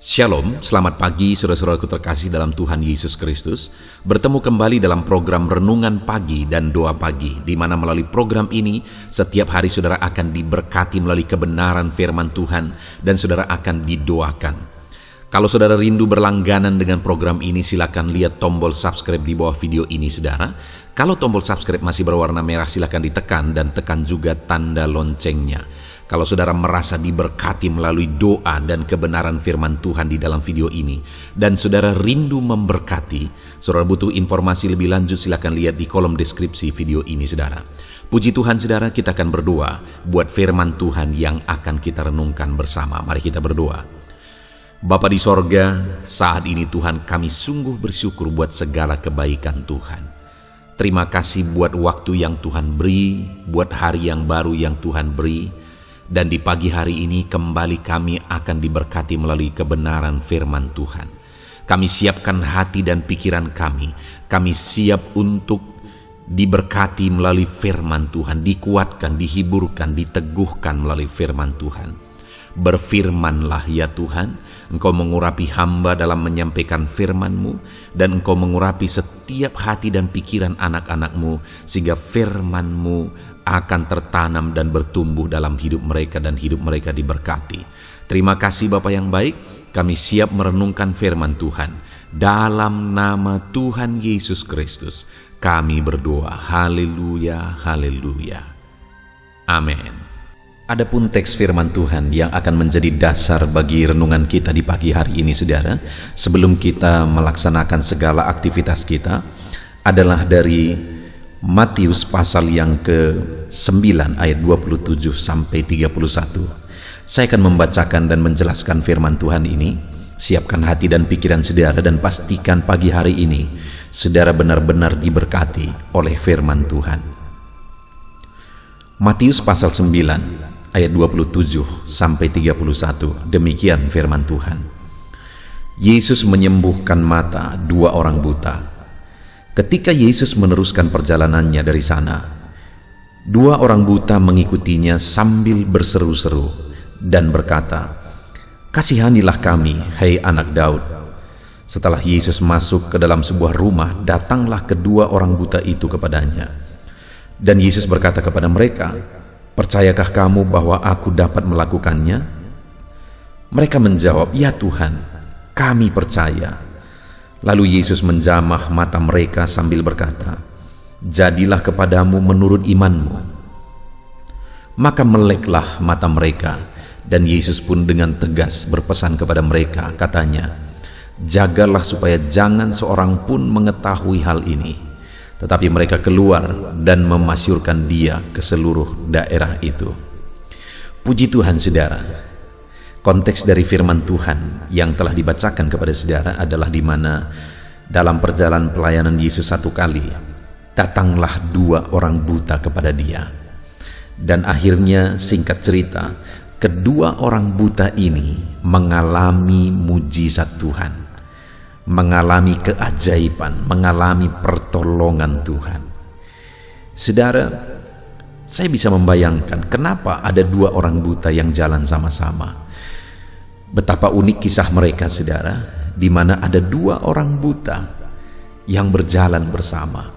Shalom, selamat pagi saudara-saudaraku terkasih dalam Tuhan Yesus Kristus. Bertemu kembali dalam program Renungan Pagi dan Doa Pagi, di mana melalui program ini setiap hari saudara akan diberkati melalui kebenaran firman Tuhan dan saudara akan didoakan. Kalau saudara rindu berlangganan dengan program ini, silakan lihat tombol subscribe di bawah video ini saudara. Kalau tombol subscribe masih berwarna merah, silakan ditekan dan tekan juga tanda loncengnya. Kalau saudara merasa diberkati melalui doa dan kebenaran firman Tuhan di dalam video ini, dan saudara rindu memberkati, saudara butuh informasi lebih lanjut, silakan lihat di kolom deskripsi video ini saudara. Puji Tuhan saudara, kita akan berdoa buat firman Tuhan yang akan kita renungkan bersama. Mari kita berdoa. Bapa di sorga, saat ini Tuhan kami sungguh bersyukur buat segala kebaikan Tuhan. Terima kasih buat waktu yang Tuhan beri, buat hari yang baru yang Tuhan beri. Dan di pagi hari ini kembali kami akan diberkati melalui kebenaran firman Tuhan. Kami siapkan hati dan pikiran kami. Kami siap untuk diberkati melalui firman Tuhan, dikuatkan, dihiburkan, diteguhkan melalui firman Tuhan. Berfirmanlah ya Tuhan, Engkau mengurapi hamba dalam menyampaikan firman-Mu, dan Engkau mengurapi setiap hati dan pikiran anak-anak-Mu, sehingga firman-Mu akan tertanam dan bertumbuh dalam hidup mereka dan hidup mereka diberkati. Terima kasih Bapa yang baik, kami siap merenungkan firman Tuhan. Dalam nama Tuhan Yesus Kristus, kami berdoa. Haleluya, haleluya. Amin. Adapun teks firman Tuhan yang akan menjadi dasar bagi renungan kita di pagi hari ini saudara, sebelum kita melaksanakan segala aktivitas kita, adalah dari Matius pasal yang ke-9 ayat 27 sampai 31. Saya akan membacakan dan menjelaskan firman Tuhan ini. Siapkan hati dan pikiran saudara dan pastikan pagi hari ini saudara benar-benar diberkati oleh firman Tuhan. Matius pasal 9 ayat 27 sampai 31. Demikian firman Tuhan. Yesus menyembuhkan mata dua orang buta. Ketika Yesus meneruskan perjalanannya dari sana, dua orang buta mengikutinya sambil berseru-seru dan berkata, "Kasihanilah kami, hai anak Daud." Setelah Yesus masuk ke dalam sebuah rumah, datanglah kedua orang buta itu kepadanya. Dan Yesus berkata kepada mereka, "Percayakah kamu bahwa aku dapat melakukannya?" Mereka menjawab, "Ya Tuhan, kami percaya." Lalu Yesus menjamah mata mereka sambil berkata, "Jadilah kepadamu menurut imanmu." Maka meleklah mata mereka, dan Yesus pun dengan tegas berpesan kepada mereka, katanya, "Jagalah supaya jangan seorang pun mengetahui hal ini." Tetapi mereka keluar dan memasyurkan dia ke seluruh daerah itu. Puji Tuhan saudara. Konteks dari firman Tuhan yang telah dibacakan kepada saudara adalah di mana dalam perjalanan pelayanan Yesus satu kali, datanglah dua orang buta kepada dia. Dan akhirnya singkat cerita, kedua orang buta ini mengalami mujizat Tuhan, mengalami keajaiban, mengalami pertolongan Tuhan. Saudara, saya bisa membayangkan kenapa ada dua orang buta yang jalan sama-sama. Betapa unik kisah mereka saudara, di mana ada dua orang buta yang berjalan bersama,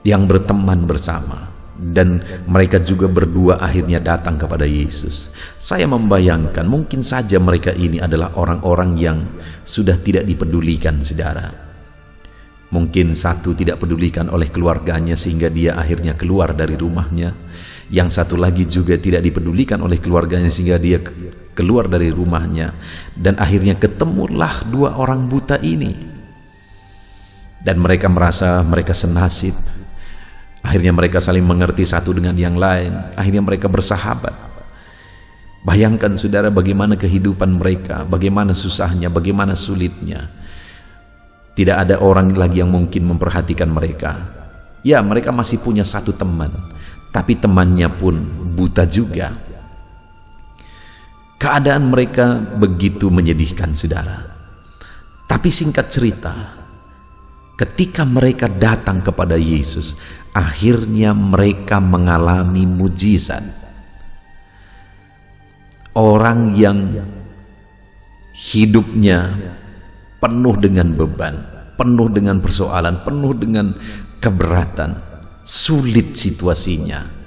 yang berteman bersama, dan mereka juga berdua akhirnya datang kepada Yesus. Saya membayangkan mungkin saja mereka ini adalah orang-orang yang sudah tidak dipedulikan saudara. Mungkin satu tidak pedulikan oleh keluarganya sehingga dia akhirnya keluar dari rumahnya. Yang satu lagi juga tidak dipedulikan oleh keluarganya sehingga dia keluar dari rumahnya. Dan akhirnya ketemulah dua orang buta ini. Dan mereka merasa mereka senasib. Akhirnya mereka saling mengerti satu dengan yang lain. Akhirnya mereka bersahabat. Bayangkan saudara bagaimana kehidupan mereka, bagaimana susahnya, bagaimana sulitnya. Tidak ada orang lagi yang mungkin memperhatikan mereka. Ya, mereka masih punya satu teman, tapi temannya pun buta juga. Keadaan mereka begitu menyedihkan saudara. Tapi singkat cerita, ketika mereka datang kepada Yesus, akhirnya mereka mengalami mujizat. Orang yang hidupnya penuh dengan beban, penuh dengan persoalan, penuh dengan keberatan, sulit situasinya.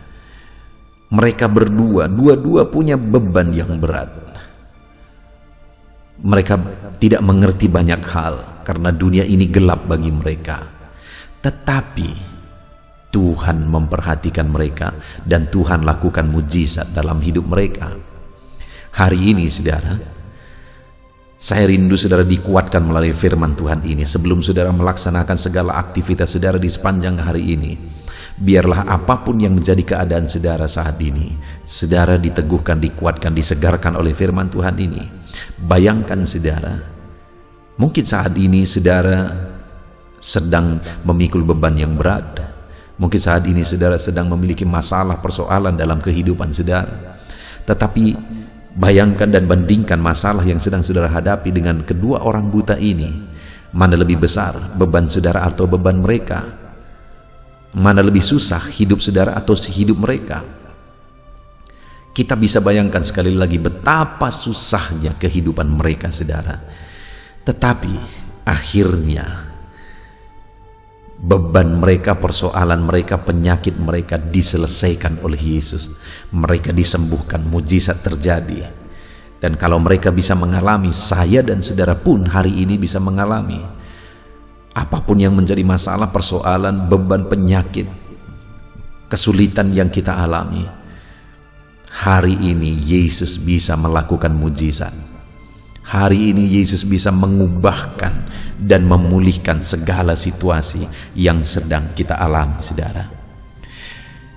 Mereka berdua, dua-dua punya beban yang berat. Mereka tidak mengerti banyak hal karena dunia ini gelap bagi mereka. Tetapi Tuhan memperhatikan mereka dan Tuhan lakukan mujizat dalam hidup mereka. Hari ini saudara, saya rindu saudara dikuatkan melalui firman Tuhan ini. Sebelum saudara melaksanakan segala aktivitas saudara di sepanjang hari ini, biarlah apapun yang menjadi keadaan saudara saat ini, saudara diteguhkan, dikuatkan, disegarkan oleh firman Tuhan ini. Bayangkan saudara, mungkin saat ini saudara sedang memikul beban yang berat. Mungkin saat ini saudara sedang memiliki masalah, persoalan dalam kehidupan saudara. Tetapi bayangkan dan bandingkan masalah yang sedang saudara hadapi dengan kedua orang buta ini. Mana lebih besar beban saudara atau beban mereka? Mana lebih susah hidup saudara atau hidup mereka? Kita bisa bayangkan sekali lagi betapa susahnya kehidupan mereka saudara. Tetapi akhirnya beban mereka, persoalan mereka, penyakit mereka diselesaikan oleh Yesus. Mereka disembuhkan, mujizat terjadi. Dan kalau mereka bisa mengalami, saya dan saudara pun hari ini bisa mengalami. Apapun yang menjadi masalah, persoalan, beban, penyakit, kesulitan yang kita alami, hari ini Yesus bisa melakukan mujizat. Hari ini Yesus bisa mengubahkan dan memulihkan segala situasi yang sedang kita alami, saudara.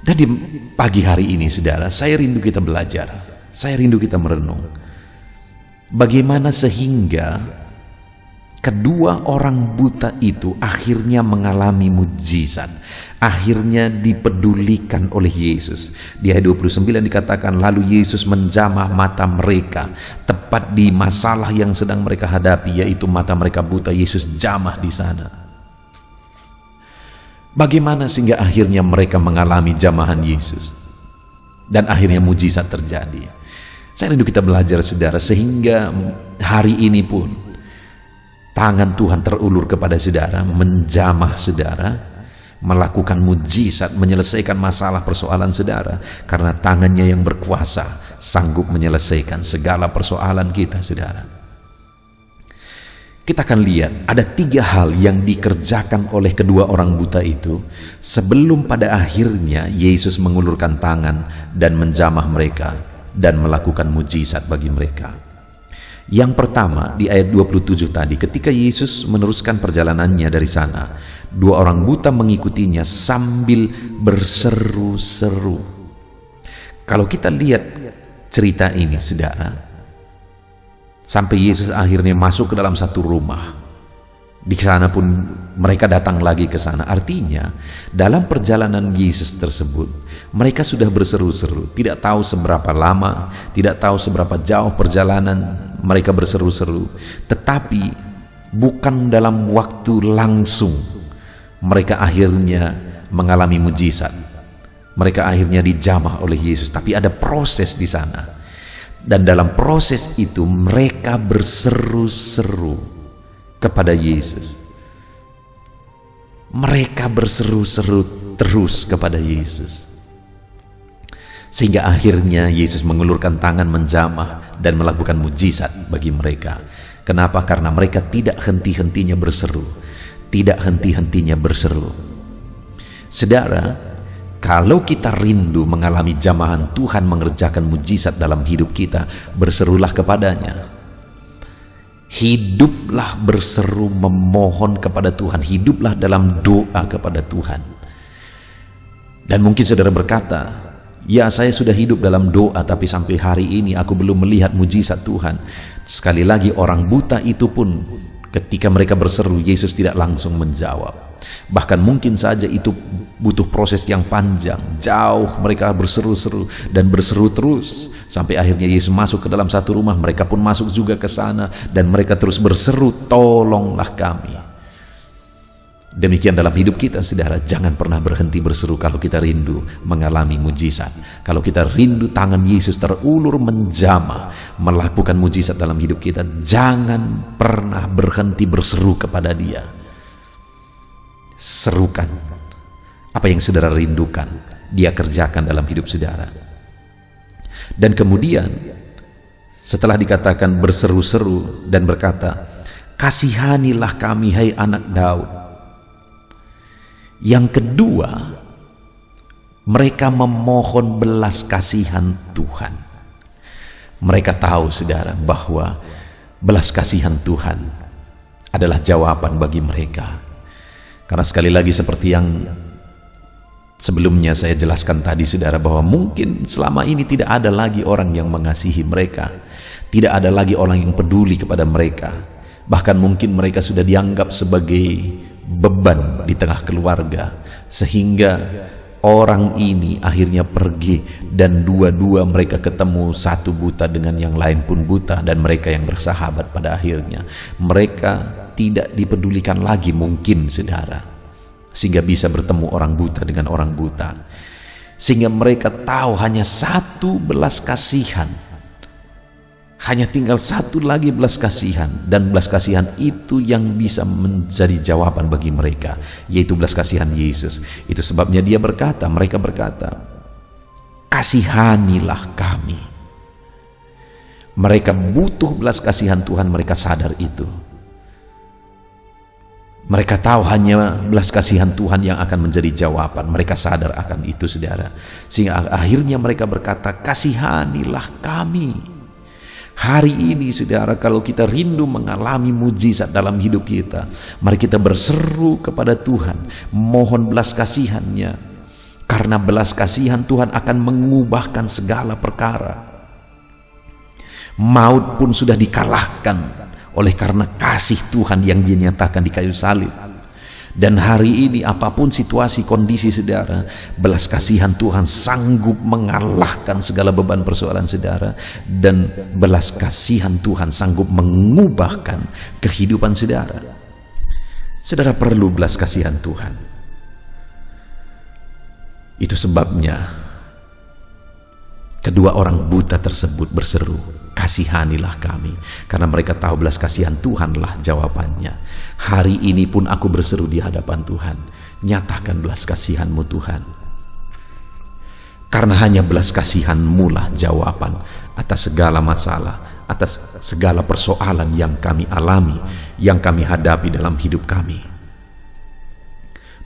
Dan di pagi hari ini, saudara, saya rindu kita belajar. Saya rindu kita merenung. Bagaimana sehingga kedua orang buta itu akhirnya mengalami mujizat, akhirnya dipedulikan oleh Yesus. Di ayat 29 dikatakan, lalu Yesus menjamah mata mereka tepat di masalah yang sedang mereka hadapi, yaitu mata mereka buta. Yesus jamah di sana. Bagaimana sehingga akhirnya mereka mengalami jamahan Yesus dan akhirnya mujizat terjadi? Saya rindu kita belajar, saudara, sehingga hari ini pun tangan Tuhan terulur kepada saudara, menjamah saudara, melakukan mujizat, menyelesaikan masalah persoalan saudara, karena tangannya yang berkuasa sanggup menyelesaikan segala persoalan kita, saudara. Kita akan lihat ada 3 hal yang dikerjakan oleh kedua orang buta itu sebelum pada akhirnya Yesus mengulurkan tangan dan menjamah mereka dan melakukan mujizat bagi mereka. Yang pertama di ayat 27 tadi, ketika Yesus meneruskan perjalanannya dari sana, 2 orang buta mengikutinya sambil berseru-seru. Kalau kita lihat cerita ini, saudara, sampai Yesus akhirnya masuk ke dalam satu rumah. Di sana pun mereka datang lagi ke sana. Artinya dalam perjalanan Yesus tersebut mereka sudah berseru-seru. Tidak tahu seberapa lama, tidak tahu seberapa jauh perjalanan mereka berseru-seru, tetapi bukan dalam waktu langsung mereka akhirnya mengalami mujizat. Mereka akhirnya dijamah oleh Yesus, tapi ada proses di sana. Dan dalam proses itu mereka berseru-seru kepada Yesus. Mereka berseru-seru terus kepada Yesus, sehingga akhirnya Yesus mengulurkan tangan menjamah dan melakukan mujizat bagi mereka. Kenapa? Karena mereka tidak henti-hentinya berseru, tidak henti-hentinya berseru. Saudara, kalau kita rindu mengalami jamahan Tuhan mengerjakan mujizat dalam hidup kita, berserulah kepadanya. Hiduplah berseru memohon kepada Tuhan, hiduplah dalam doa kepada Tuhan. Dan mungkin saudara berkata, ya, saya sudah hidup dalam doa, tapi sampai hari ini aku belum melihat mujizat Tuhan. Sekali lagi, orang buta itu pun ketika mereka berseru, Yesus tidak langsung menjawab. Bahkan mungkin saja itu butuh proses yang panjang, jauh. Mereka berseru-seru dan berseru terus sampai akhirnya Yesus masuk ke dalam satu rumah. Mereka pun masuk juga ke sana dan mereka terus berseru, tolonglah kami. Demikian dalam hidup kita, saudara, jangan pernah berhenti berseru kalau kita rindu mengalami mujizat. Kalau kita rindu tangan Yesus terulur menjamah melakukan mujizat dalam hidup kita, jangan pernah berhenti berseru kepada Dia. Serukan apa yang saudara rindukan, Dia kerjakan dalam hidup saudara. Dan kemudian setelah dikatakan berseru-seru dan berkata, kasihanilah kami hai anak Daud. Yang kedua, mereka memohon belas kasihan Tuhan. Mereka tahu, saudara, bahwa belas kasihan Tuhan adalah jawaban bagi mereka. Karena sekali lagi seperti yang sebelumnya saya jelaskan tadi, saudara, bahwa mungkin selama ini tidak ada lagi orang yang mengasihi mereka, tidak ada lagi orang yang peduli kepada mereka. Bahkan mungkin mereka sudah dianggap sebagai beban di tengah keluarga, sehingga orang ini akhirnya pergi dan dua-dua mereka ketemu, satu buta dengan yang lain pun buta, dan mereka yang bersahabat pada akhirnya mereka tidak dipedulikan lagi mungkin, saudara, sehingga bisa bertemu orang buta dengan orang buta, sehingga mereka tahu hanya satu belas kasihan, hanya tinggal satu lagi belas kasihan, dan belas kasihan itu yang bisa menjadi jawaban bagi mereka, yaitu belas kasihan Yesus. Itu sebabnya mereka berkata, kasihanilah kami. Mereka butuh belas kasihan Tuhan, mereka sadar itu. Mereka tahu hanya belas kasihan Tuhan yang akan menjadi jawaban. Mereka sadar akan itu, saudara, sehingga akhirnya mereka berkata, kasihanilah kami. Hari ini, saudara, kalau kita rindu mengalami mujizat dalam hidup kita, mari kita berseru kepada Tuhan, mohon belas kasihan-Nya, karena belas kasihan Tuhan akan mengubahkan segala perkara. Maut pun sudah dikalahkan oleh karena kasih Tuhan yang dinyatakan di kayu salib. Dan hari ini apapun situasi kondisi saudara, belas kasihan Tuhan sanggup mengalahkan segala beban persoalan saudara, dan belas kasihan Tuhan sanggup mengubahkan kehidupan saudara. Saudara perlu belas kasihan Tuhan. Itu sebabnya kedua orang buta tersebut berseru, kasihanilah kami, karena mereka tahu belas kasihan Tuhanlah jawabannya. Hari ini pun aku berseru di hadapan Tuhan, nyatakan belas kasihan-Mu Tuhan, karena hanya belas kasihan-Mu lah jawaban atas segala masalah, atas segala persoalan yang kami alami, yang kami hadapi dalam hidup kami.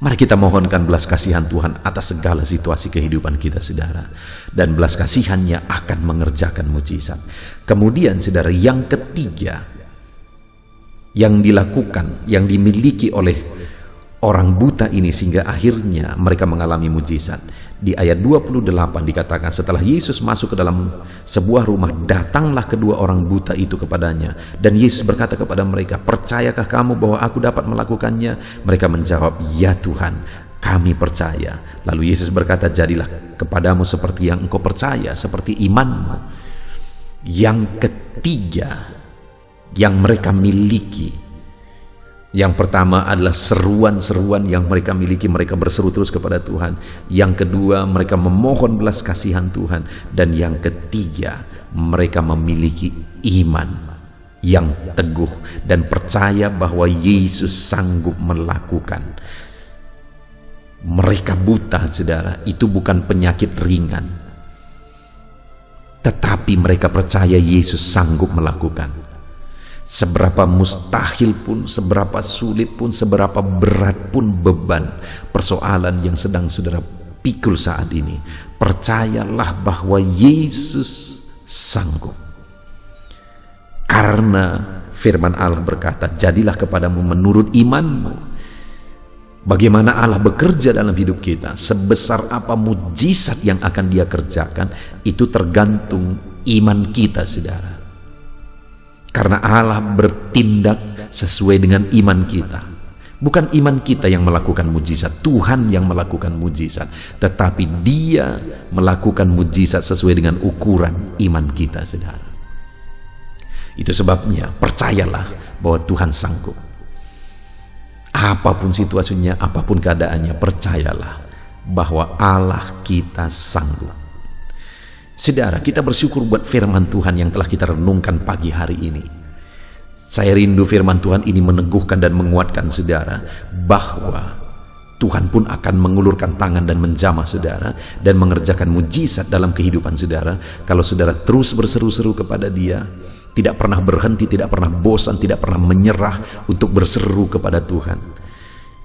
Mari kita mohonkan belas kasihan Tuhan atas segala situasi kehidupan kita, saudara, dan belas kasihan-Nya akan mengerjakan mujizat. Kemudian, saudara, yang ketiga yang dilakukan, yang dimiliki oleh orang buta ini sehingga akhirnya mereka mengalami mujizat, di ayat 28 dikatakan, setelah Yesus masuk ke dalam sebuah rumah, datanglah kedua orang buta itu kepadanya, dan Yesus berkata kepada mereka, percayakah kamu bahwa aku dapat melakukannya? Mereka menjawab, ya Tuhan, kami percaya. Lalu Yesus berkata, jadilah kepadamu seperti yang engkau percaya, seperti imanmu. Yang ketiga yang mereka miliki, yang pertama adalah seruan-seruan yang mereka miliki, mereka berseru terus kepada Tuhan. Yang kedua, mereka memohon belas kasihan Tuhan. Dan yang ketiga, mereka memiliki iman yang teguh dan percaya bahwa Yesus sanggup melakukan. Mereka buta, saudara, itu bukan penyakit ringan, tetapi mereka percaya Yesus sanggup melakukan. Seberapa mustahil pun, seberapa sulit pun, seberapa berat pun beban persoalan yang sedang saudara pikul saat ini, percayalah bahwa Yesus sanggup. Karena firman Allah berkata, jadilah kepadamu menurut imanmu. Bagaimana Allah bekerja dalam hidup kita, sebesar apa mujizat yang akan Dia kerjakan, itu tergantung iman kita, saudara. Karena Allah bertindak sesuai dengan iman kita. Bukan iman kita yang melakukan mujizat, Tuhan yang melakukan mujizat. Tetapi Dia melakukan mujizat sesuai dengan ukuran iman kita, saudara. Itu sebabnya percayalah bahwa Tuhan sanggup. Apapun situasinya, apapun keadaannya, percayalah bahwa Allah kita sanggup. Saudara, kita bersyukur buat firman Tuhan yang telah kita renungkan pagi hari ini. Saya rindu firman Tuhan ini meneguhkan dan menguatkan saudara bahwa Tuhan pun akan mengulurkan tangan dan menjamah saudara dan mengerjakan mujizat dalam kehidupan saudara kalau saudara terus berseru-seru kepada Dia, tidak pernah berhenti, tidak pernah bosan, tidak pernah menyerah untuk berseru kepada Tuhan.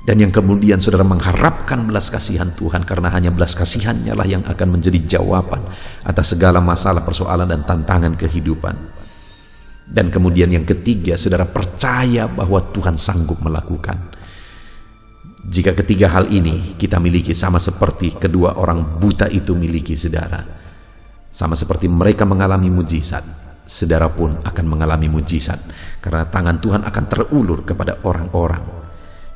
Dan yang kemudian saudara mengharapkan belas kasihan Tuhan, karena hanya belas kasihannya lah yang akan menjadi jawaban atas segala masalah, persoalan dan tantangan kehidupan. Dan kemudian yang ketiga, saudara percaya bahwa Tuhan sanggup melakukan. Jika ketiga hal ini kita miliki, sama seperti kedua orang buta itu miliki saudara, sama seperti mereka mengalami mujizat, saudara pun akan mengalami mujizat, karena tangan Tuhan akan terulur kepada orang-orang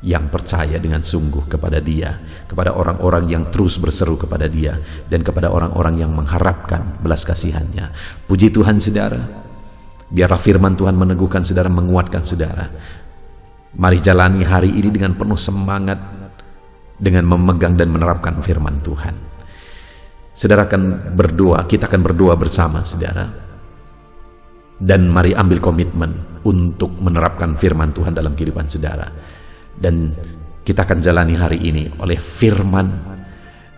yang percaya dengan sungguh kepada Dia, kepada orang-orang yang terus berseru kepada Dia, dan kepada orang-orang yang mengharapkan belas kasihan-Nya. Puji Tuhan saudara. Biarlah firman Tuhan meneguhkan saudara, menguatkan saudara. Mari jalani hari ini dengan penuh semangat, dengan memegang dan menerapkan firman Tuhan. Saudara akan berdoa, kita akan berdoa bersama saudara. Dan mari ambil komitmen untuk menerapkan firman Tuhan dalam kehidupan saudara. Dan kita akan jalani hari ini oleh firman,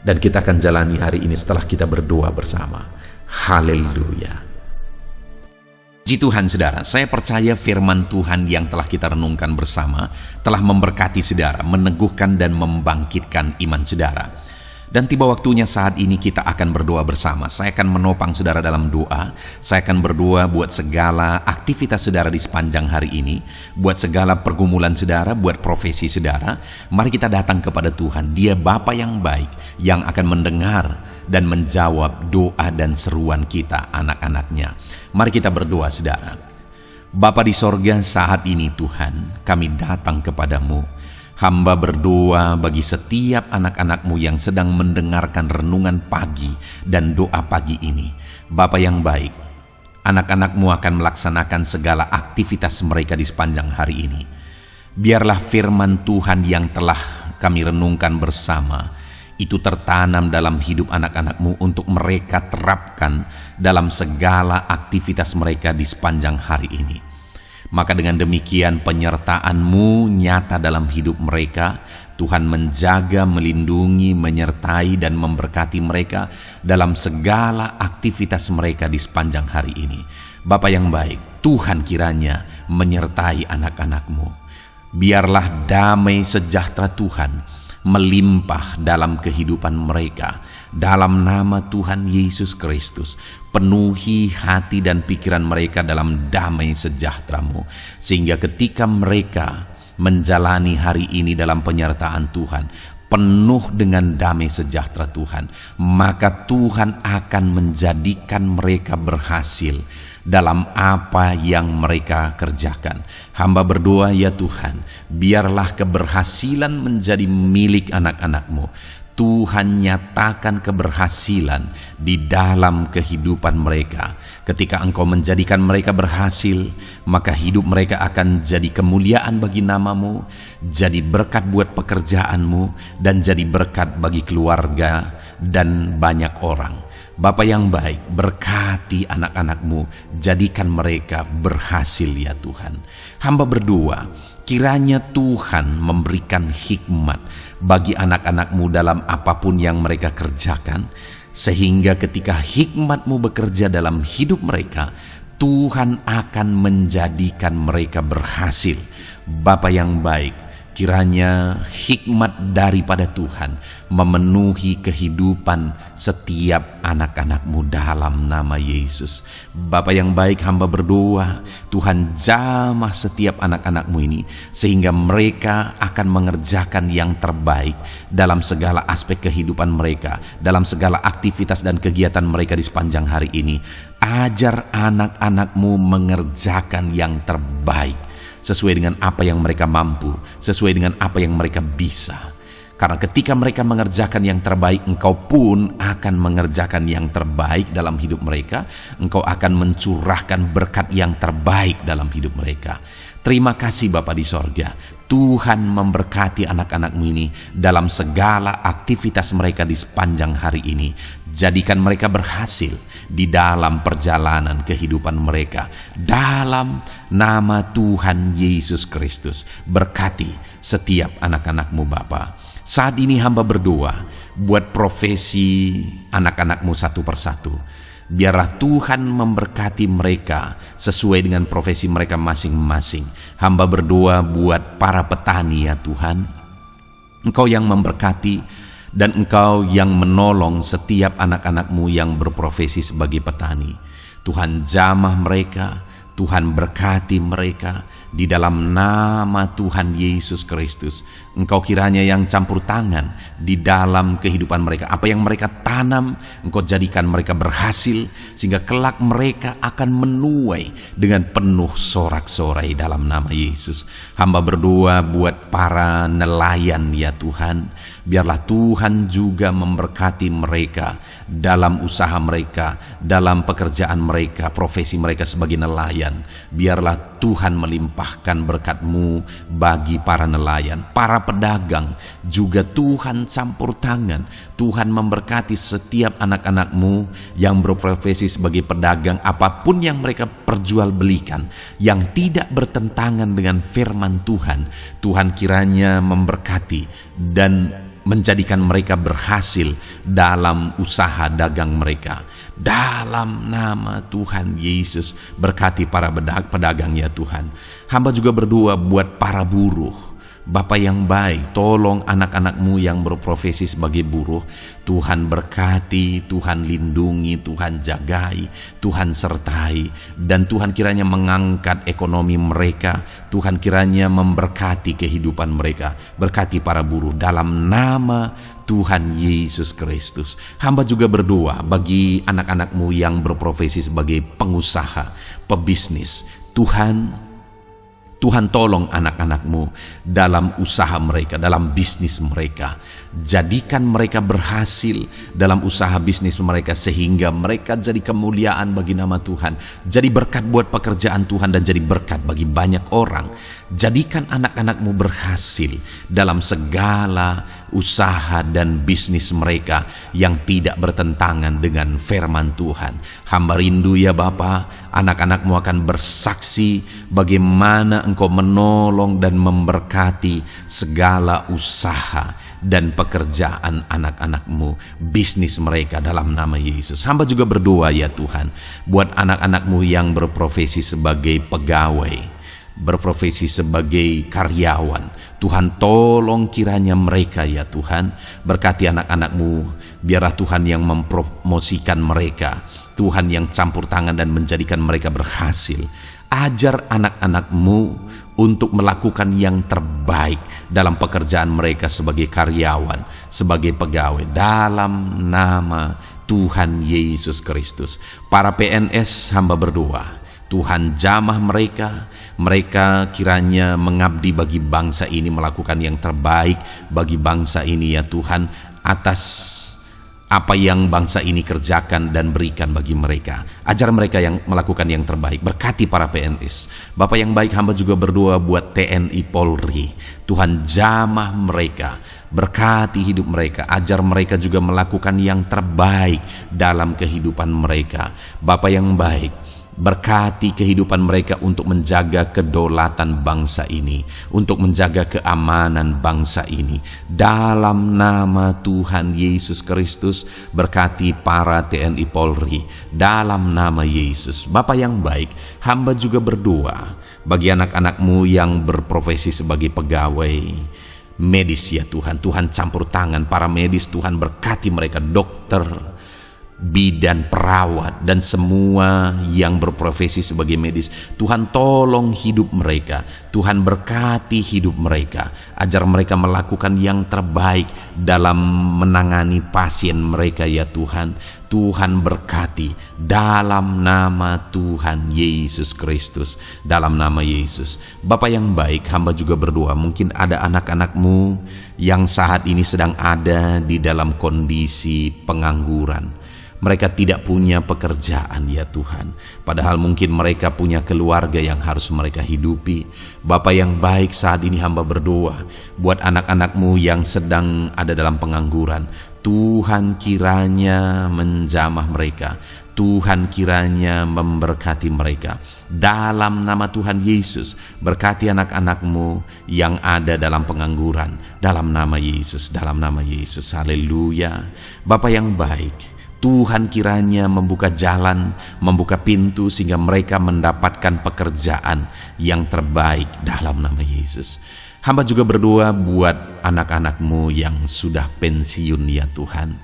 dan kita akan jalani hari ini setelah kita berdoa bersama. Haleluya. Puji Tuhan saudara, saya percaya firman Tuhan yang telah kita renungkan bersama telah memberkati saudara, meneguhkan dan membangkitkan iman saudara. Dan tiba waktunya saat ini kita akan berdoa bersama. Saya akan menopang saudara dalam doa. Saya akan berdoa buat segala aktivitas saudara di sepanjang hari ini, buat segala pergumulan saudara, buat profesi saudara. Mari kita datang kepada Tuhan. Dia Bapa yang baik, yang akan mendengar dan menjawab doa dan seruan kita, anak-anaknya. Mari kita berdoa saudara. Bapa di sorga, saat ini Tuhan, kami datang kepadamu. Hamba berdoa bagi setiap anak-anak-Mu yang sedang mendengarkan renungan pagi dan doa pagi ini. Bapa yang baik, anak-anak-Mu akan melaksanakan segala aktivitas mereka di sepanjang hari ini. Biarlah firman Tuhan yang telah kami renungkan bersama itu tertanam dalam hidup anak-anak-Mu untuk mereka terapkan dalam segala aktivitas mereka di sepanjang hari ini. Maka dengan demikian penyertaan-Mu nyata dalam hidup mereka. Tuhan menjaga, melindungi, menyertai dan memberkati mereka dalam segala aktivitas mereka di sepanjang hari ini. Bapa yang baik, Tuhan kiranya menyertai anak-anak-Mu. Biarlah damai sejahtera Tuhan melimpah dalam kehidupan mereka. Dalam nama Tuhan Yesus Kristus, penuhi hati dan pikiran mereka dalam damai sejahtera-Mu, sehingga ketika mereka menjalani hari ini dalam penyertaan Tuhan, penuh dengan damai sejahtera Tuhan, maka Tuhan akan menjadikan mereka berhasil dalam apa yang mereka kerjakan. Hamba berdoa ya Tuhan, biarlah keberhasilan menjadi milik anak-anak-Mu. Tuhan nyatakan keberhasilan di dalam kehidupan mereka. Ketika Engkau menjadikan mereka berhasil, maka hidup mereka akan jadi kemuliaan bagi nama-Mu, jadi berkat buat pekerjaan-Mu, dan jadi berkat bagi keluarga dan banyak orang. Bapa yang baik, berkati anak-anak-Mu, jadikan mereka berhasil ya Tuhan. Hamba berdoa, kiranya Tuhan memberikan hikmat bagi anak-anak-Mu dalam apapun yang mereka kerjakan, sehingga ketika hikmat-Mu bekerja dalam hidup mereka, Tuhan akan menjadikan mereka berhasil. Bapa yang baik, kiranya hikmat daripada Tuhan memenuhi kehidupan setiap anak-anak-Mu dalam nama Yesus. Bapa yang baik, hamba berdoa, Tuhan jamah setiap anak-anak-Mu ini, sehingga mereka akan mengerjakan yang terbaik dalam segala aspek kehidupan mereka, dalam segala aktivitas dan kegiatan mereka di sepanjang hari ini. Ajar anak-anak-Mu mengerjakan yang terbaik, sesuai dengan apa yang mereka mampu, sesuai dengan apa yang mereka bisa. Karena ketika mereka mengerjakan yang terbaik, Engkau pun akan mengerjakan yang terbaik dalam hidup mereka. Engkau akan mencurahkan berkat yang terbaik dalam hidup mereka. Terima kasih Bapa di sorga. Tuhan memberkati anak-anak-Mu ini dalam segala aktivitas mereka di sepanjang hari ini. Jadikan mereka berhasil di dalam perjalanan kehidupan mereka. Dalam nama Tuhan Yesus Kristus, berkati setiap anak-anak-Mu Bapa. Saat ini hamba berdoa buat profesi anak-anak-Mu satu persatu. Biarlah Tuhan memberkati mereka sesuai dengan profesi mereka masing-masing. Hamba berdoa buat para petani ya Tuhan. Engkau yang memberkati dan Engkau yang menolong setiap anak-anak-Mu yang berprofesi sebagai petani. Tuhan jamah mereka, Tuhan berkati mereka di dalam nama Tuhan Yesus Kristus. Engkau kiranya yang campur tangan di dalam kehidupan mereka. Apa yang mereka tanam, Engkau jadikan mereka berhasil, sehingga kelak mereka akan menuai dengan penuh sorak-sorai dalam nama Yesus. Hamba berdoa buat para nelayan ya Tuhan. Biarlah Tuhan juga memberkati mereka dalam usaha mereka, dalam pekerjaan mereka, profesi mereka sebagai nelayan. Biarlah Tuhan melimpahkan berkat-Mu bagi para nelayan, para pedagang juga Tuhan campur tangan. Tuhan memberkati setiap anak-anak-Mu yang berprofesi sebagai pedagang, apapun yang mereka perjualbelikan yang tidak bertentangan dengan firman Tuhan. Tuhan kiranya memberkati dan menjadikan mereka berhasil dalam usaha dagang mereka. Dalam nama Tuhan Yesus, berkati para pedagang ya Tuhan. Hamba juga berdoa buat para buruh. Bapa yang baik, tolong anak-anak-Mu yang berprofesi sebagai buruh. Tuhan berkati, Tuhan lindungi, Tuhan jagai, Tuhan sertai. Dan Tuhan kiranya mengangkat ekonomi mereka. Tuhan kiranya memberkati kehidupan mereka. Berkati para buruh dalam nama Tuhan Yesus Kristus. Hamba juga berdoa bagi anak-anak-Mu yang berprofesi sebagai pengusaha, pebisnis. Tuhan tolong anak-anak-Mu dalam usaha mereka, dalam bisnis mereka. Jadikan mereka berhasil dalam usaha bisnis mereka, sehingga mereka jadi kemuliaan bagi nama Tuhan. Jadi berkat buat pekerjaan Tuhan dan jadi berkat bagi banyak orang. Jadikan anak-anak-Mu berhasil dalam segala usaha dan bisnis mereka yang tidak bertentangan dengan firman Tuhan. Hamba rindu ya Bapa, anak-anak-Mu akan bersaksi bagaimana Engkau menolong dan memberkati segala usaha dan pekerjaan anak-anak-Mu, bisnis mereka dalam nama Yesus. Hamba juga berdoa ya Tuhan buat anak-anak-Mu yang berprofesi sebagai pegawai, berprofesi sebagai karyawan. Tuhan tolong kiranya mereka ya Tuhan, berkati anak-anak-Mu. Biarlah Tuhan yang mempromosikan mereka, Tuhan yang campur tangan dan menjadikan mereka berhasil. Ajar anak-anak-Mu untuk melakukan yang terbaik dalam pekerjaan mereka sebagai karyawan, sebagai pegawai, dalam nama Tuhan Yesus Kristus. Para PNS hamba berdoa, Tuhan jamah mereka, mereka kiranya mengabdi bagi bangsa ini, melakukan yang terbaik bagi bangsa ini ya Tuhan, atas apa yang bangsa ini kerjakan dan berikan bagi mereka. Ajar mereka yang melakukan yang terbaik. Berkati para PNS. Bapak yang baik, hamba juga berdoa buat TNI Polri. Tuhan jamah mereka, berkati hidup mereka. Ajar mereka juga melakukan yang terbaik dalam kehidupan mereka. Bapak yang baik, berkati kehidupan mereka untuk menjaga kedaulatan bangsa ini, untuk menjaga keamanan bangsa ini. Dalam nama Tuhan Yesus Kristus, berkati para TNI Polri dalam nama Yesus. Bapa yang baik, hamba juga berdoa bagi anak-anak-Mu yang berprofesi sebagai pegawai medis ya Tuhan. Tuhan campur tangan para medis, Tuhan berkati mereka, dokter, bidan, perawat, dan semua yang berprofesi sebagai medis. Tuhan tolong hidup mereka, Tuhan berkati hidup mereka. Ajar mereka melakukan yang terbaik dalam menangani pasien mereka ya Tuhan. Tuhan berkati dalam nama Tuhan Yesus Kristus, dalam nama Yesus. Bapa yang baik, hamba juga berdoa, mungkin ada anak-anak-Mu yang saat ini sedang ada di dalam kondisi pengangguran. Mereka tidak punya pekerjaan ya Tuhan, padahal mungkin mereka punya keluarga yang harus mereka hidupi. Bapa yang baik, saat ini hamba berdoa buat anak-anak-Mu yang sedang ada dalam pengangguran. Tuhan kiranya menjamah mereka, Tuhan kiranya memberkati mereka. Dalam nama Tuhan Yesus, berkati anak-anak-Mu yang ada dalam pengangguran. Dalam nama Yesus, dalam nama Yesus, haleluya. Bapa yang baik, Tuhan kiranya membuka jalan, membuka pintu sehingga mereka mendapatkan pekerjaan yang terbaik dalam nama Yesus. Hamba juga berdoa buat anak-anak-Mu yang sudah pensiun ya Tuhan.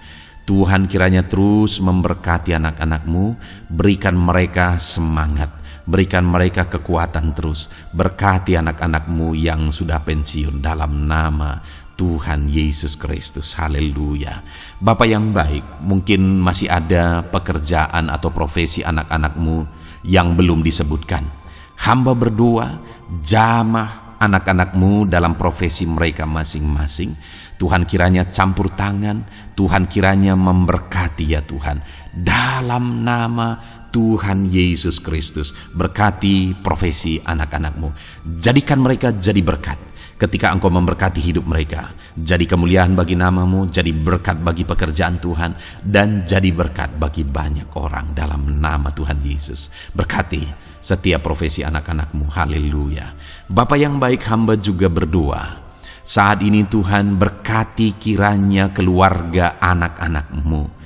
Tuhan kiranya terus memberkati anak-anak-Mu, berikan mereka semangat, berikan mereka kekuatan terus. Berkati anak-anak-Mu yang sudah pensiun dalam nama Tuhan Yesus Kristus, haleluya. Bapa yang baik, mungkin masih ada pekerjaan atau profesi anak-anak-Mu yang belum disebutkan. Hamba berdoa, jamah anak-anak-Mu dalam profesi mereka masing-masing. Tuhan kiranya campur tangan, Tuhan kiranya memberkati ya Tuhan. Dalam nama Tuhan Yesus Kristus, berkati profesi anak-anak-Mu. Jadikan mereka jadi berkat. Ketika Engkau memberkati hidup mereka, jadi kemuliaan bagi nama-Mu, jadi berkat bagi pekerjaan Tuhan, dan jadi berkat bagi banyak orang dalam nama Tuhan Yesus. Berkati setiap profesi anak-anak-Mu, haleluya. Bapa yang baik, hamba juga berdoa saat ini Tuhan, berkati kiranya keluarga anak-anak-Mu.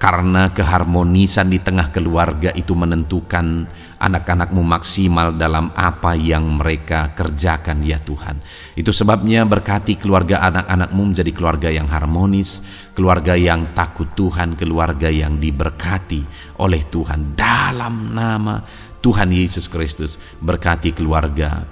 Karena keharmonisan di tengah keluarga itu menentukan anak-anak-Mu maksimal dalam apa yang mereka kerjakan ya Tuhan. Itu sebabnya berkati keluarga anak-anak-Mu menjadi keluarga yang harmonis, keluarga yang takut Tuhan, keluarga yang diberkati oleh Tuhan. Dalam nama Tuhan Yesus Kristus, berkati keluarga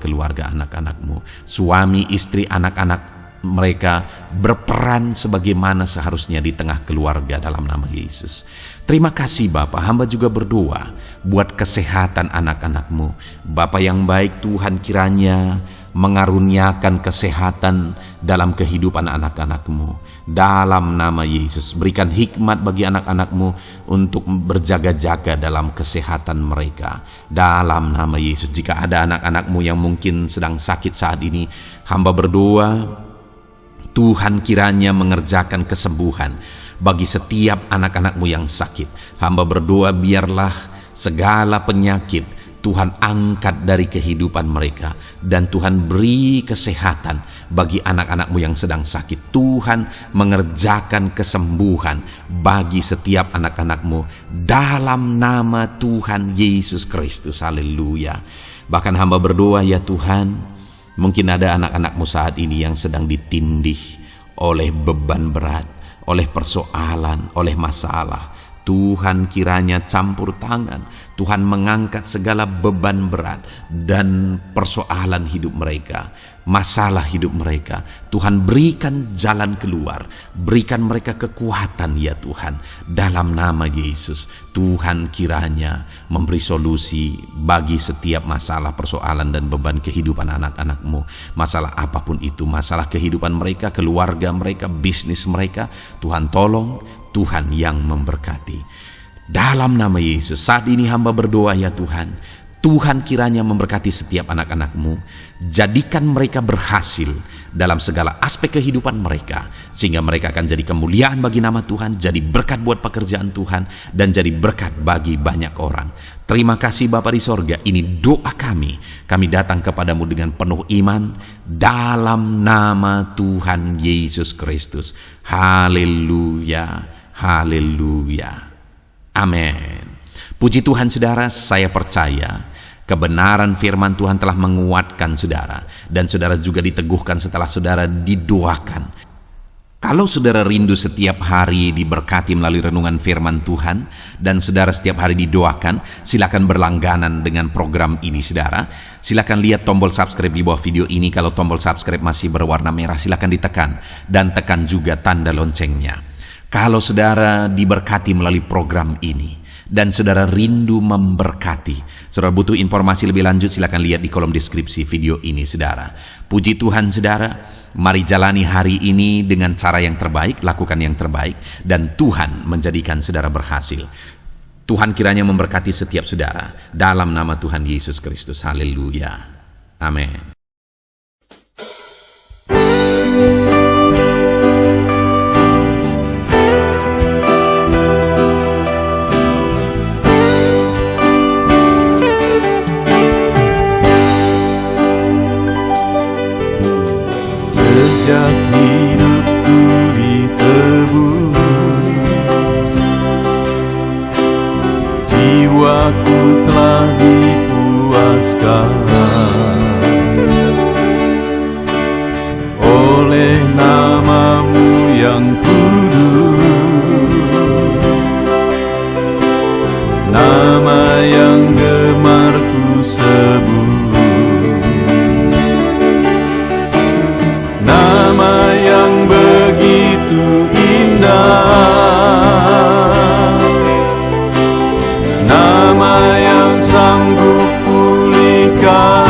anak-anak-Mu. Suami, istri, anak-anak mereka berperan sebagaimana seharusnya di tengah keluarga dalam nama Yesus. Terima kasih Bapa, hamba juga berdoa buat kesehatan anak-anak-Mu. Bapa yang baik, Tuhan kiranya mengaruniakan kesehatan dalam kehidupan anak-anak-Mu. Dalam nama Yesus, berikan hikmat bagi anak-anak-Mu untuk berjaga-jaga dalam kesehatan mereka. Dalam nama Yesus, jika ada anak-anak-Mu yang mungkin sedang sakit saat ini, hamba berdoa Tuhan kiranya mengerjakan kesembuhan bagi setiap anak-anak-Mu yang sakit. Hamba berdoa biarlah segala penyakit Tuhan angkat dari kehidupan mereka, dan Tuhan beri kesehatan bagi anak-anak-Mu yang sedang sakit. Tuhan mengerjakan kesembuhan bagi setiap anak-anak-Mu dalam nama Tuhan Yesus Kristus, haleluya. Bahkan hamba berdoa ya Tuhan, mungkin ada anak-anak-Mu saat ini yang sedang ditindih oleh beban berat, oleh persoalan, oleh masalah. Tuhan kiranya campur tangan, Tuhan mengangkat segala beban berat dan persoalan hidup mereka, masalah hidup mereka. Tuhan berikan jalan keluar, berikan mereka kekuatan ya Tuhan. Dalam nama Yesus, Tuhan kiranya memberi solusi bagi setiap masalah, persoalan dan beban kehidupan anak-anak-Mu. Masalah apapun itu, masalah kehidupan mereka, keluarga mereka, bisnis mereka, Tuhan tolong, Tuhan yang memberkati. Dalam nama Yesus, saat ini hamba berdoa ya Tuhan, Tuhan kiranya memberkati setiap anak-anak-Mu, jadikan mereka berhasil dalam segala aspek kehidupan mereka, sehingga mereka akan jadi kemuliaan bagi nama Tuhan, jadi berkat buat pekerjaan Tuhan, dan jadi berkat bagi banyak orang. Terima kasih Bapa di sorga, ini doa kami datang kepadamu dengan penuh iman, dalam nama Tuhan Yesus Kristus. Haleluya, haleluya, amin. Puji Tuhan saudara, saya percaya kebenaran firman Tuhan telah menguatkan saudara, dan saudara juga diteguhkan setelah saudara didoakan. Kalau saudara rindu setiap hari diberkati melalui renungan firman Tuhan, dan saudara setiap hari didoakan, silakan berlangganan dengan program ini saudara. Silakan lihat tombol subscribe di bawah video ini. Kalau tombol subscribe masih berwarna merah, silakan ditekan, dan tekan juga tanda loncengnya. Kalau saudara diberkati melalui program ini, dan saudara rindu memberkati. Saudara butuh informasi lebih lanjut, silakan lihat di kolom deskripsi video ini, saudara. Puji Tuhan, saudara. Mari jalani hari ini dengan cara yang terbaik, lakukan yang terbaik, dan Tuhan menjadikan saudara berhasil. Tuhan kiranya memberkati setiap saudara dalam nama Tuhan Yesus Kristus. Haleluya. Amin. Sejak hidupku ditebus, jiwaku telah dipuaskan oleh nama-Mu yang kudus, nama yang gemar ku sebut. Nama yang begitu indah, nama yang sanggup pulihkan,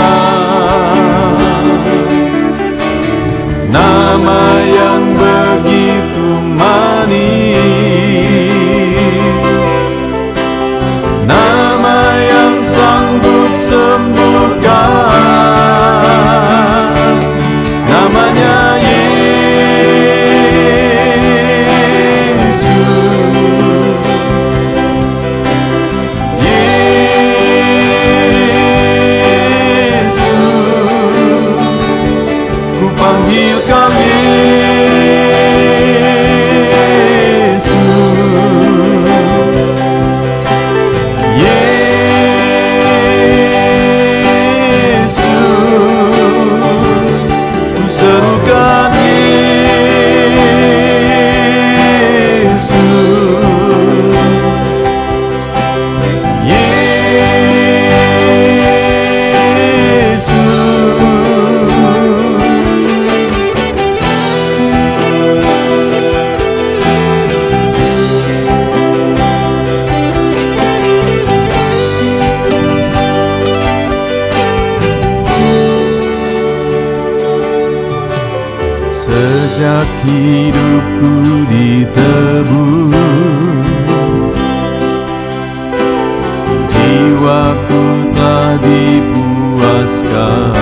nama yang begitu manis, nama yang sanggup sembuhkan. Namanya Yesus, Yesus, ku panggil Kau Yesus, serukan Yesus, Yesus. Sejak hidupku ditebus, jiwaku telah dipuaskan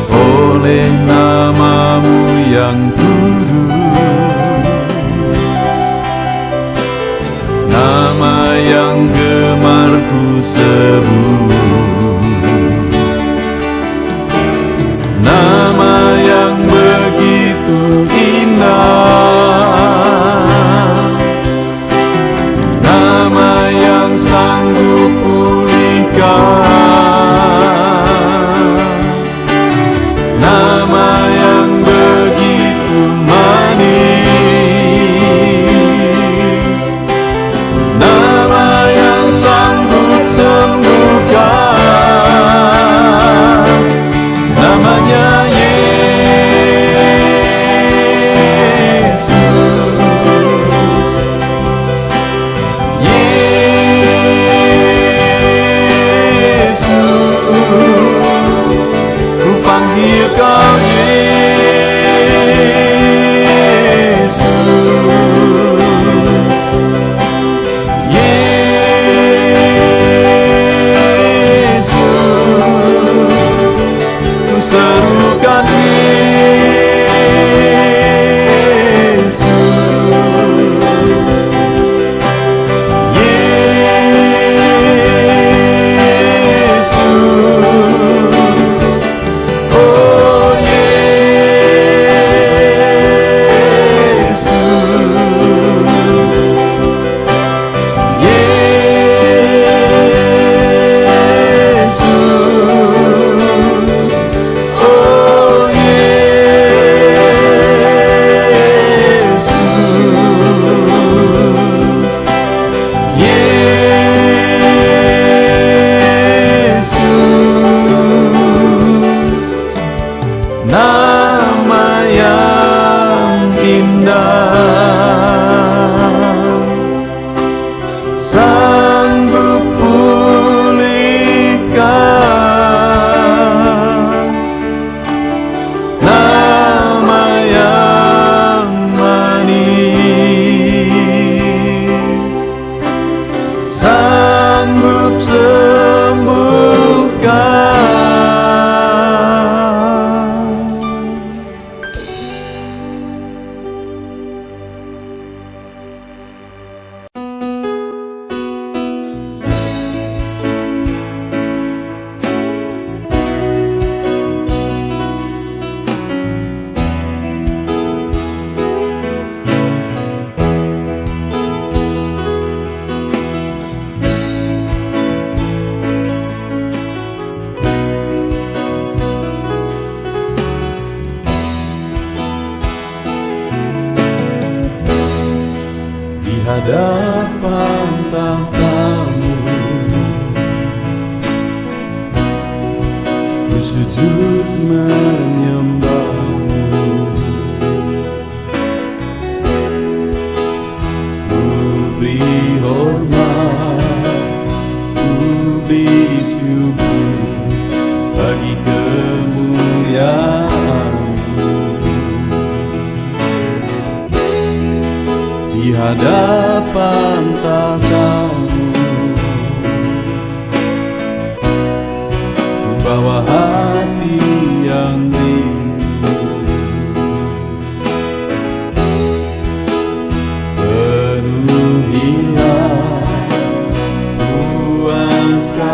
oleh nama-Mu yang kudus, nama yang gemar ku sebut. Nama yang begitu indah, nama yang sanggup pulihkan, nama yang begitu manis, nama yang sanggup sembuhkan. Namanya Yesus, Yesus, ku panggil Kau Yesus, Yesus, serukan Yesus, Yesus, oh Yesus, Yesus, oh sujud menyembahmu, ku beri hormat, ku beri syukur bagi kemuliaan-Mu. Di hadapan tahta-Mu, ku bawa hati yang rindu, penuhilah, puaskanlah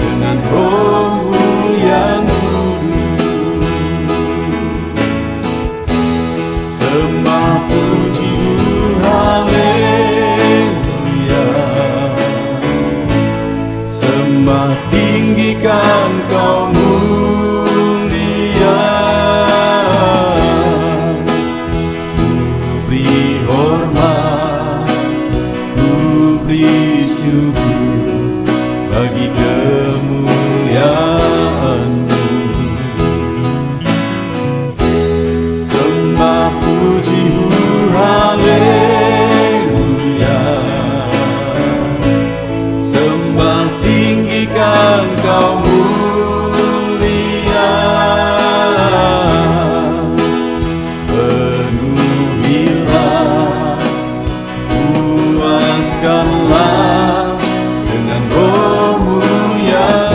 dengan Roh-Mu yang kudus. Sembah puji haleluya, sembah tinggikan Kau mulia, ku beri hormat, ku beri syukur bagi kemuliaan-Mu. Sembah puji haleluya, sembah tinggikan Kau mulia, penuhilah, puaskanlah dengan Roh-Mu yang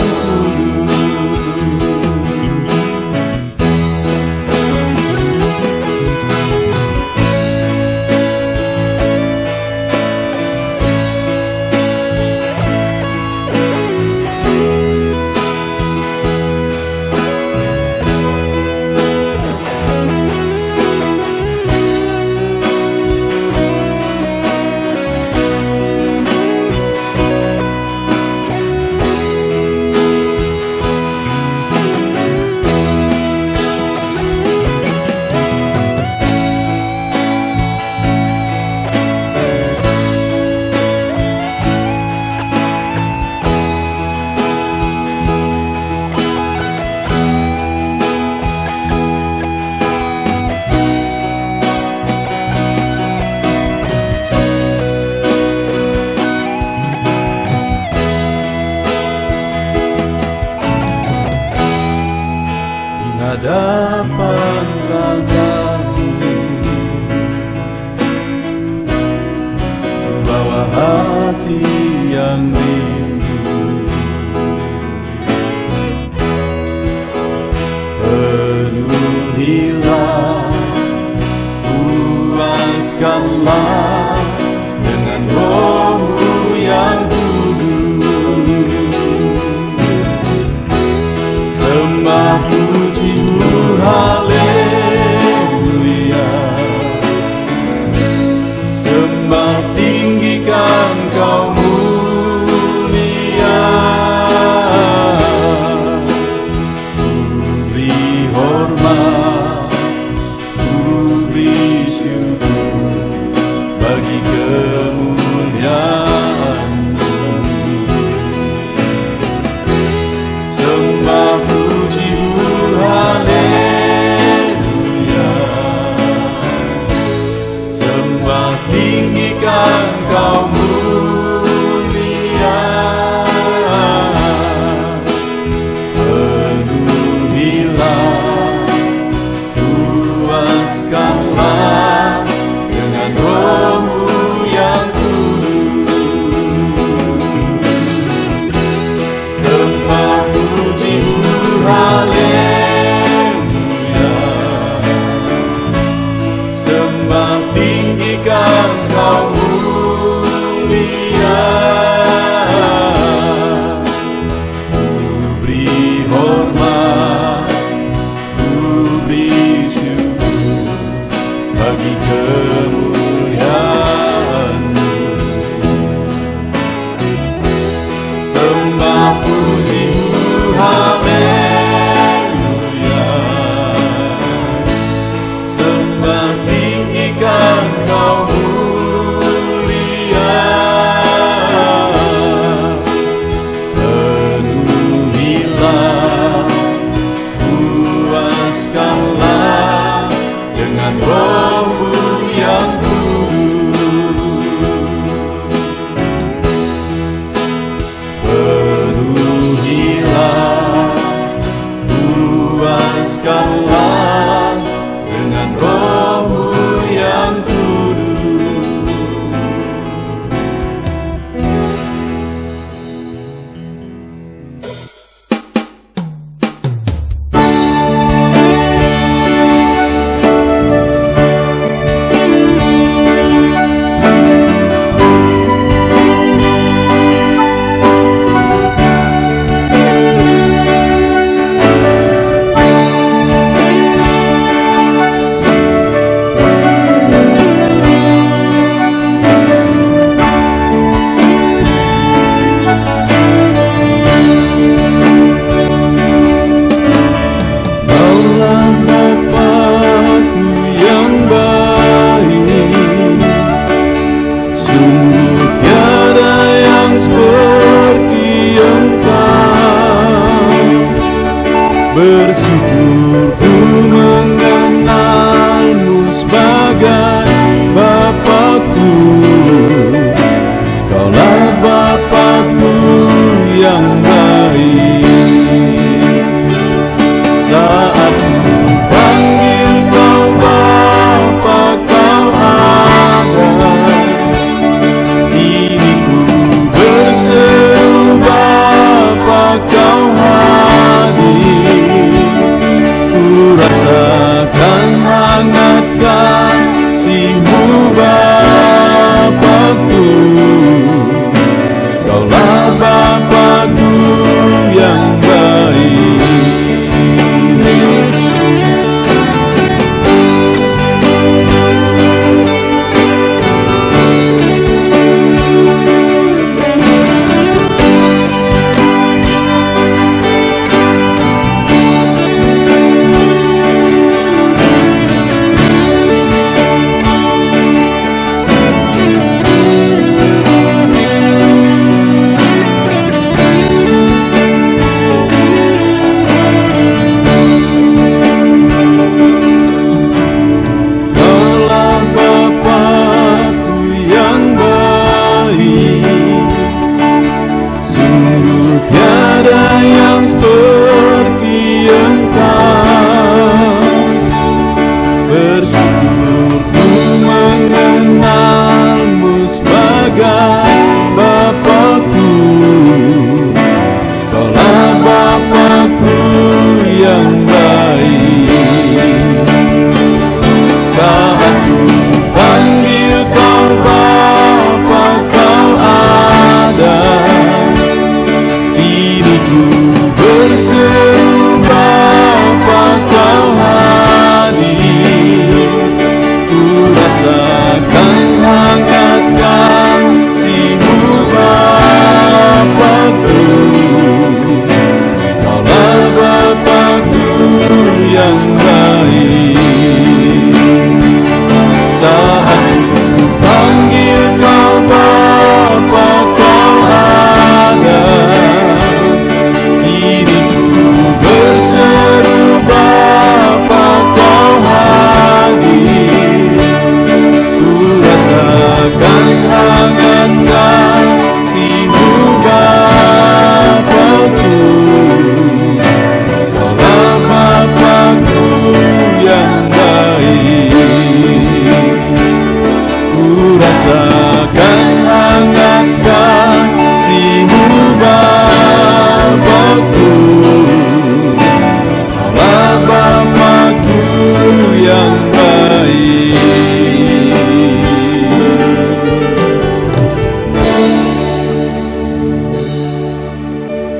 hadapan tahta-Mu, bawa hati yang rindu, penuhilah, puaskanlah dengan Roh-Mu yang kudus. Sembah puji haleluya, sembah tinggikan Kau mulia, ku beri hormat, ku beri syukur bagi kemuliaan-Mu. Sembah puji haleluya, sembah tinggikan Kau mulia, penuhilah, puaskanlah dengan Roh-Mu yang kudus. Sembah puji haleluya, sembah tinggikan Kau mulia, ku beri hormat, ku beri syukur bagi kemuliaan-Mu. Sembah puji haleluya, sembah tinggikan Kau mulia, penuhilah, Tuhan.